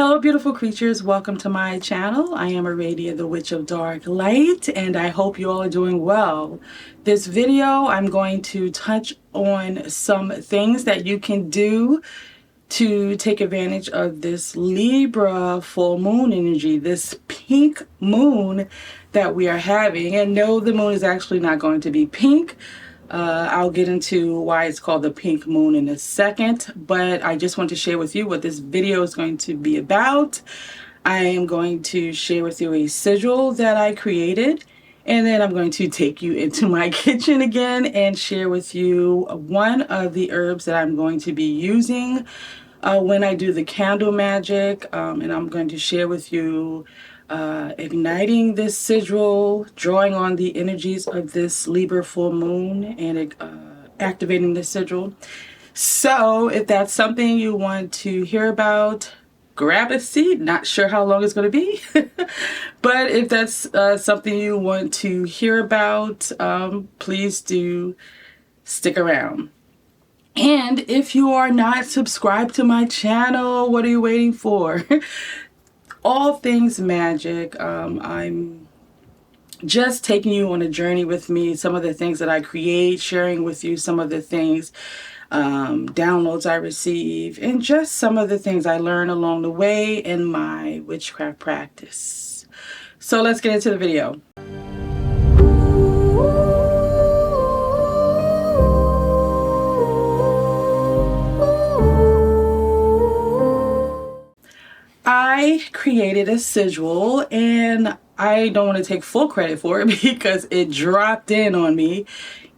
Hello, beautiful creatures. Welcome to my channel. I am Aradia, the Witch of Dark Light, and I hope you all are doing well. This video, I'm going to touch on some things that you can do to take advantage of this Libra full moon energy, this pink moon that we are having. And no, the moon is actually not going to be pink. I'll get into why it's called the pink moon in a second, but I just want to share with you what this video is going to be about. I am going to share with you a sigil that I created, and then I'm going to take you into my kitchen again and share with you one of the herbs that I'm going to be using when I do the candle magic, and I'm going to share with you igniting this sigil, drawing on the energies of this Libra full moon, and activating the sigil. So if that's something you want to hear about, grab a seat. Not sure how long it's going to be, but if that's something you want to hear about, please do stick around. And if you are not subscribed to my channel, what are you waiting for? All things magic. I'm just taking you on a journey with me, some of the things that I create, sharing with you some of the things, downloads I receive, and just some of the things I learn along the way in my witchcraft practice. So let's get into the video. I created a sigil, and I don't want to take full credit for it because it dropped in on me,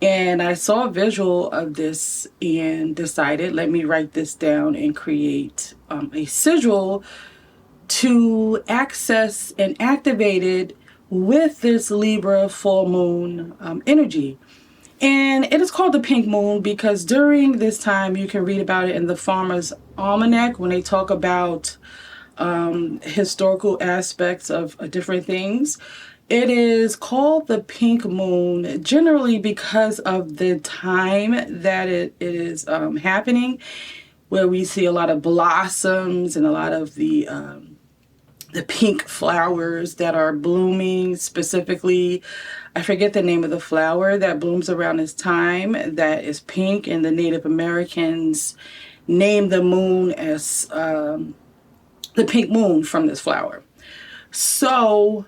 and I saw a visual of this and decided, let me write this down and create a sigil to access and activate it with this Libra full moon energy. And it is called the pink moon because during this time, you can read about it in the Farmer's Almanac when they talk about historical aspects of different things. It is called the pink moon generally because of the time that it is happening, where we see a lot of blossoms and a lot of the pink flowers that are blooming. Specifically, I forget the name of the flower that blooms around this time that is pink, and the Native Americans name the moon as the pink moon from this flower. So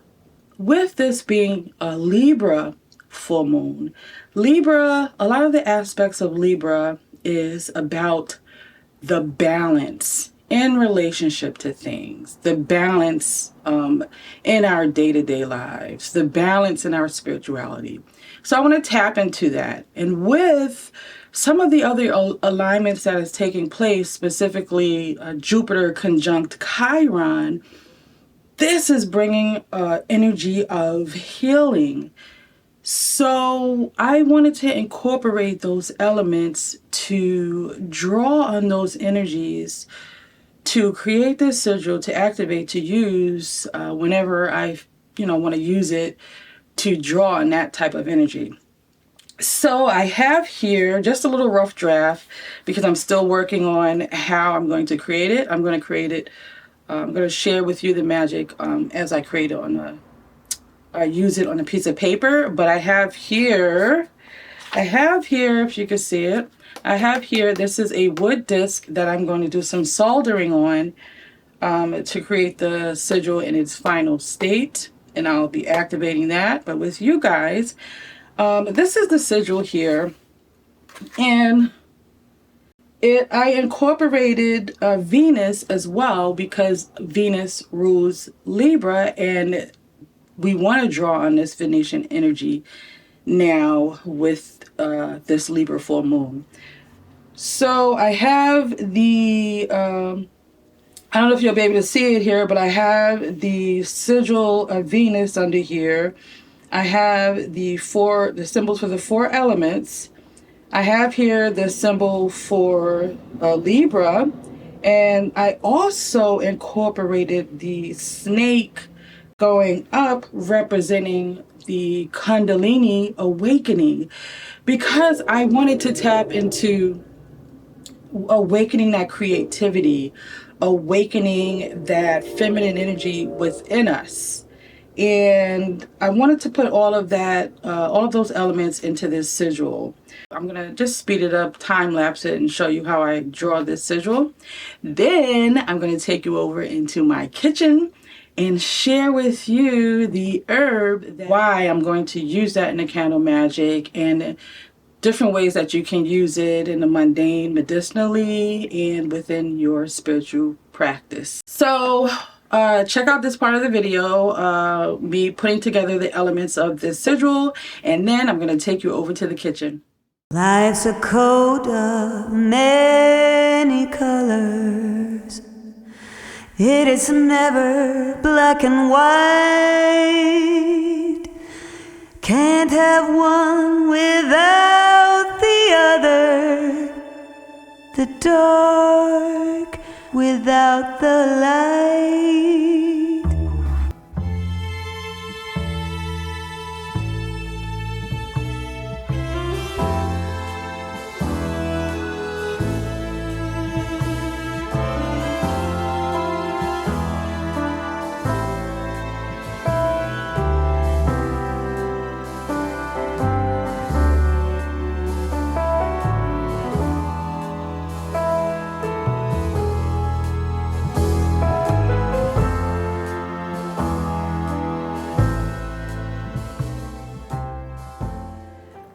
with this being a Libra full moon, Libra, a lot of the aspects of Libra is about the balance in relationship to things, the balance in our day-to-day lives, the balance in our spirituality. So I want to tap into that. And with some of the other alignments that is taking place, specifically Jupiter conjunct Chiron, this is bringing energy of healing. So I wanted to incorporate those elements to draw on those energies to create this sigil, to activate, to use whenever I want to use it to draw on that type of energy. So I have here just a little rough draft because I'm still working on how I'm going to create it. I'm going to create it. I'm going to share with you the magic as I create it I use it on a piece of paper. But I have here, if you can see it, I have here, this is a wood disc that I'm going to do some soldering on to create the sigil in its final state. And I'll be activating that. But with you guys, this is the sigil here, and I incorporated Venus as well because Venus rules Libra, and we want to draw on this Venetian energy now with this Libra full moon. So I have the, I don't know if you'll be able to see it here, but I have the sigil of Venus under here. I have the symbols for the four elements. I have here the symbol for Libra, and I also incorporated the snake going up representing the Kundalini awakening because I wanted to tap into awakening that creativity, awakening that feminine energy within us. And I wanted to put all of that, all of those elements into this sigil. I'm going to just speed it up, time lapse it, and show you how I draw this sigil. Then I'm going to take you over into my kitchen and share with you the herb, why I'm going to use that in the candle magic, and different ways that you can use it in the mundane, medicinally, and within your spiritual practice. So check out this part of the video, me putting together the elements of this sigil, and then I'm going to take you over to the kitchen. Life's a coat of many colors. It is never black and white. Can't have one without the other. The dark without the light.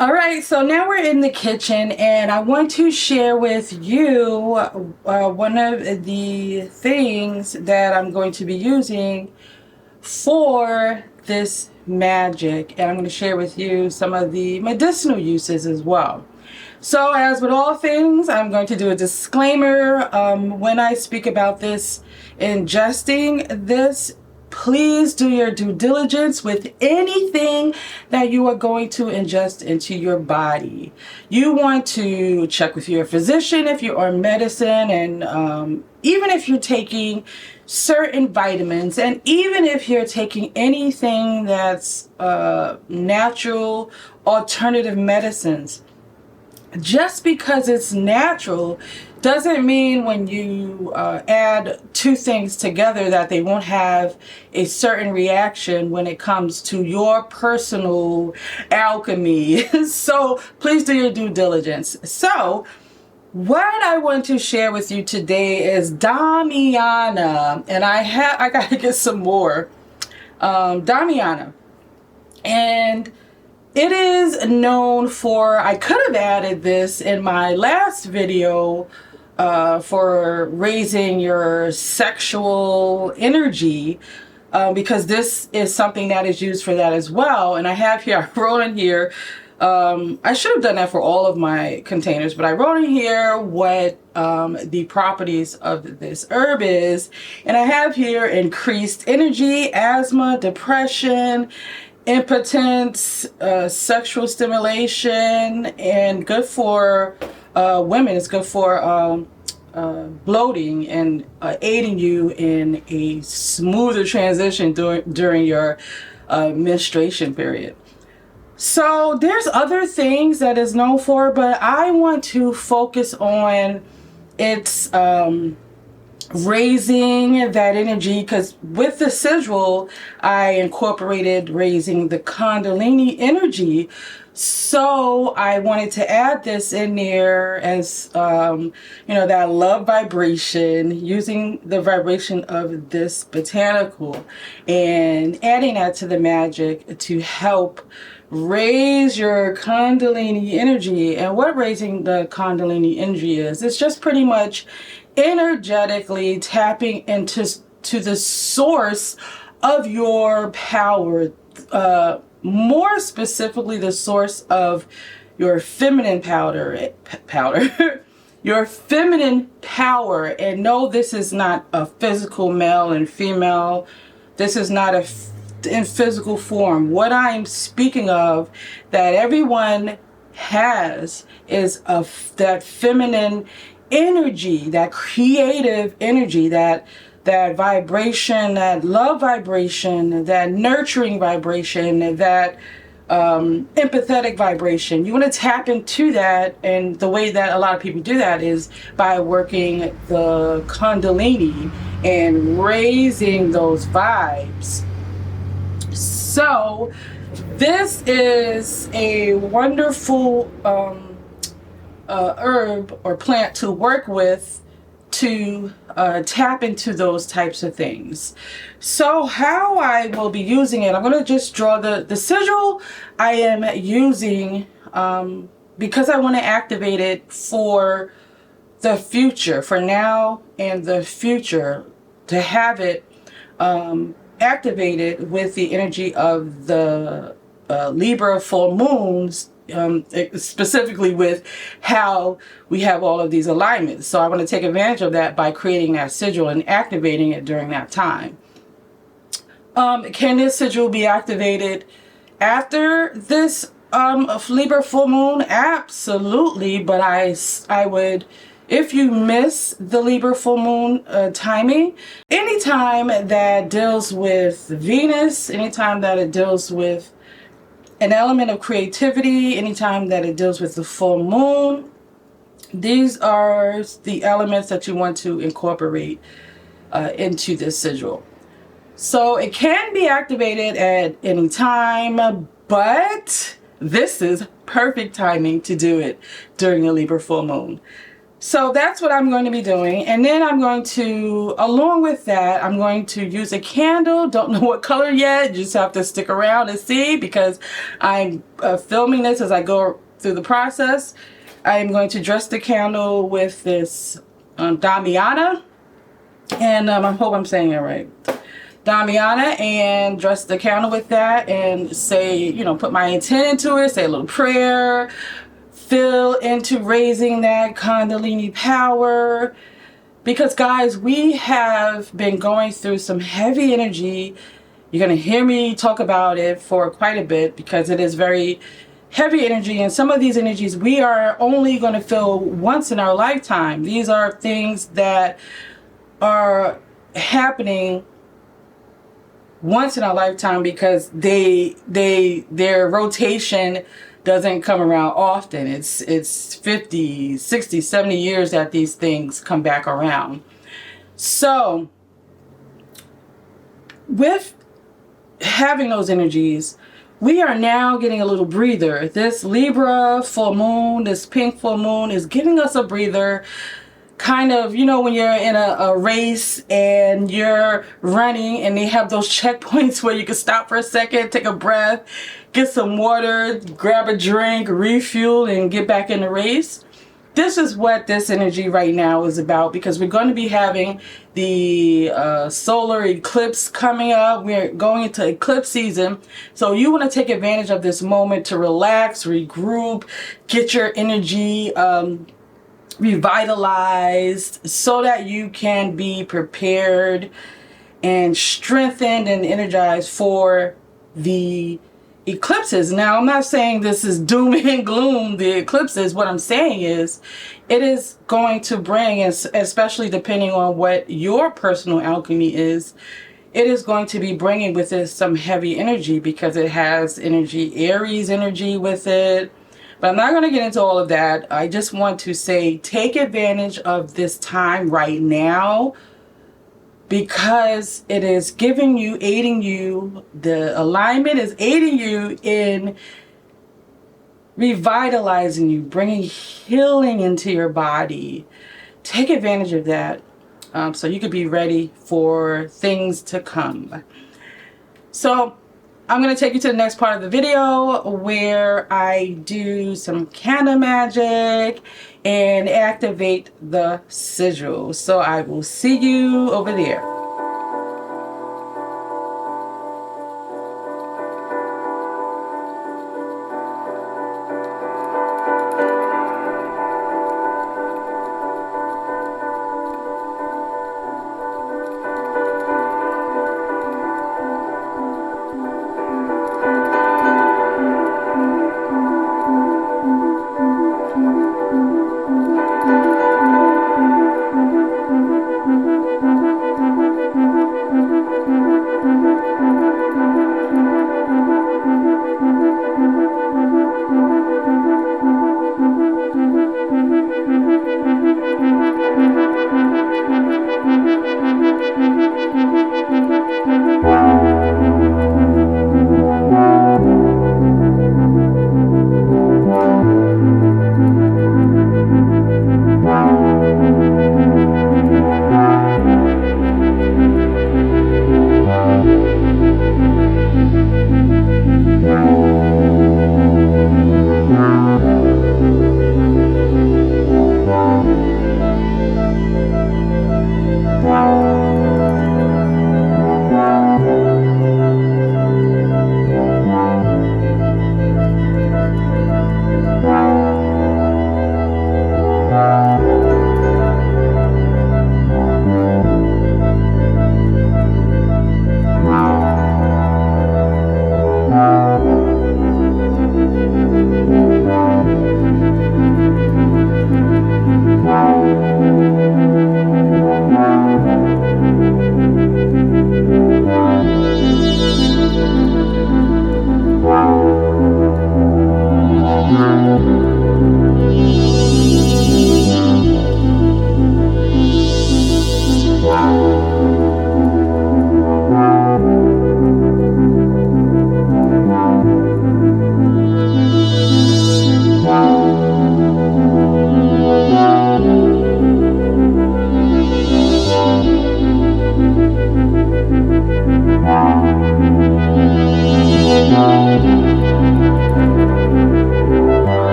All right, so now we're in the kitchen, and I want to share with you one of the things that I'm going to be using for this magic, and I'm going to share with you some of the medicinal uses as well. So as with all things, I'm going to do a disclaimer. When I speak about this, ingesting this, please do your due diligence with anything that you are going to ingest into your body. You want to check with your physician if you're on medicine, and even if you're taking certain vitamins, and even if you're taking anything that's natural alternative medicines. Just because it's natural doesn't mean when you add two things together that they won't have a certain reaction when it comes to your personal alchemy. So please do your due diligence. So what I want to share with you today is Damiana, and I gotta get some more Damiana. And it is known for, I could have added this in my last video, for raising your sexual energy, because this is something that is used for that as well. And I have here, I wrote in here, I should have done that for all of my containers, but I wrote in here what the properties of this herb is. And I have here increased energy, asthma, depression, impotence, sexual stimulation, and good for women. It's good for bloating and aiding you in a smoother transition during your menstruation period. So there's other things that is known for, but I want to focus on its raising that energy, because with the sigil I incorporated raising the Kundalini energy. So I wanted to add this in there as that love vibration, using the vibration of this Botanical and adding that to the magic to help raise your Kundalini energy. And what raising the Kundalini energy is, it's just pretty much energetically tapping into the source of your power, more specifically the source of your feminine powder your feminine power. And no, this is not a physical male and female. This is not in physical form. What I'm speaking of that everyone has is that feminine energy, that creative energy, that vibration, that love vibration, that nurturing vibration, that empathetic vibration. You want to tap into that, and the way that a lot of people do that is by working the Kundalini and raising those vibes. So this is a wonderful herb or plant to work with to tap into those types of things. So how I will be using it, I'm going to just draw the sigil I am using because I want to activate it for the future, for now and the future, to have it activated with the energy of the Libra Full Moons, specifically with how we have all of these alignments. So I want to take advantage of that by creating that sigil and activating it during that time. Can this sigil be activated after this Libra Full Moon? Absolutely, but I would, if you miss the Libra Full Moon timing, anytime that deals with Venus, anytime that it deals with an element of creativity, anytime that it deals with the full moon, these are the elements that you want to incorporate into this sigil. So it can be activated at any time, but this is perfect timing to do it during the Libra full moon. So that's what I'm going to be doing. And then I'm going to, along with that, I'm going to use a candle. Don't know what color yet. You just have to stick around and see, because I'm filming this as I go through the process. I'm going to dress the candle with this Damiana. And I hope I'm saying it right. Damiana, and dress the candle with that and say, you know, put my intent into it, say a little prayer, feel into raising that Kundalini power. Because guys, we have been going through some heavy energy. You're going to hear me talk about it for quite a bit because it is very heavy energy, and some of these energies we are only going to feel once in our lifetime. These are things that are happening once in our lifetime because their rotation doesn't come around often. It's 50, 60, 70 years that these things come back around. So with having those energies, we are now getting a little breather. This Libra full moon, this pink full moon is giving us a breather. Kind of, you know, when you're in a race and you're running and they have those checkpoints where you can stop for a second, take a breath, get some water, grab a drink, refuel, and get back in the race. This is what this energy right now is about, because we're going to be having the solar eclipse coming up. We're going into eclipse season. So you want to take advantage of this moment to relax, regroup, get your energy revitalized so that you can be prepared and strengthened and energized for the eclipses. Now, I'm not saying this is doom and gloom, the eclipses. What I'm saying is it is going to bring, especially depending on what your personal alchemy is, it is going to be bringing with it some heavy energy because it has energy, Aries energy with it. But I'm not going to get into all of that. I just want to say, take advantage of this time right now, because it is giving you, aiding you, the alignment is aiding you in revitalizing you, bringing healing into your body. Take advantage of that so you could be ready for things to come. So I'm going to take you to the next part of the video where I do some candle magic and activate the sigil. So I will see you over there.